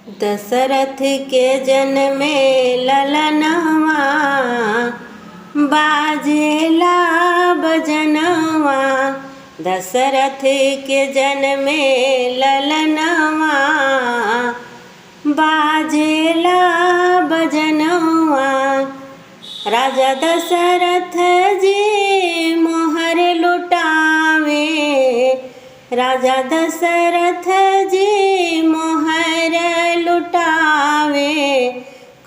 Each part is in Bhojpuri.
दशरथ के जन्मे ललनवा, बाजेला बजनवा। दशरथ के जन्मे ललनवा, बाजेला बजनवा। राजा दशरथ जी मोहर लुटावे, राजा दशरथ जी मोहर लुटावे।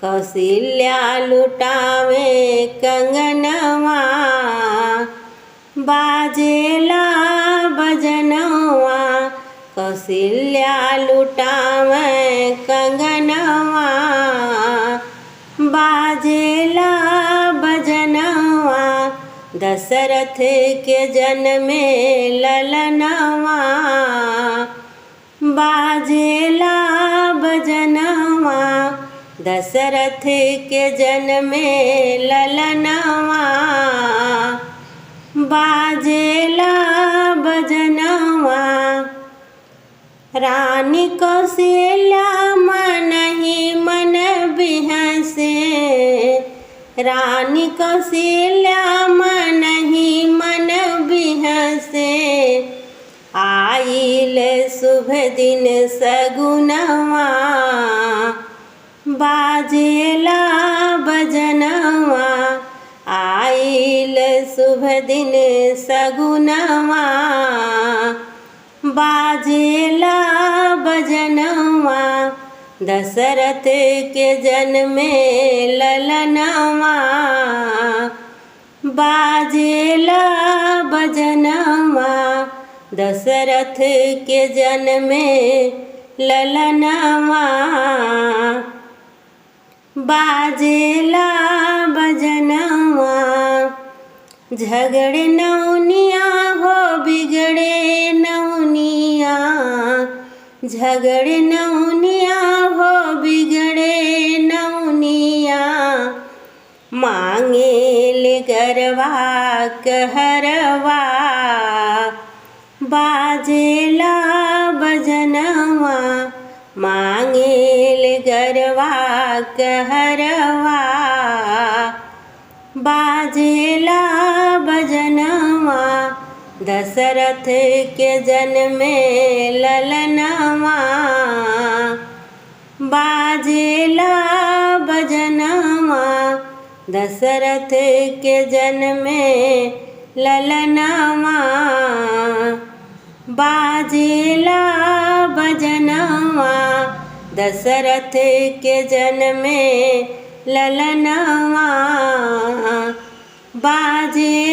कौशल्या लुटावे कंगनवा, बाजेला बजनवा। कौशल्या लुटावे कंगनवा, बाजेला बजनवा। दशरथ के जन्मे ललनवा, बाजेला बजनवा। दशरथ के जन्मे ललनवा, बाजेला बजनवा। रानी कौशल्या मन ही मन बिहसे, रानी कौशल्या मन ही मन बिहसे। आइल शुभ दिन सगुनवा, बाजेला बजनवा। आइल शुभ दिन सगुनवा, बाजेला बजनवा। दशरथ के जन्मे ललनवा, बाजेला बजनवा। दशरथ के जन्मे ललनवा, बाजेला बजनवा। झगड़े नौनिया हो बिगड़े नौनिया, झगड़े नौनिया हो बिगड़े नौनिया। मांगेल गरवा कहरवा, बाजेला बजनवा। मांगेल गरवा कहरवा, बाजेला बजनवा। दशरथ के जन्मे ललनवा, बाजेला बजनवा। दशरथ के जन्मे ललनवा, बाजेला बजनवा। दशरथ के जन्मे ललनवा, बाजे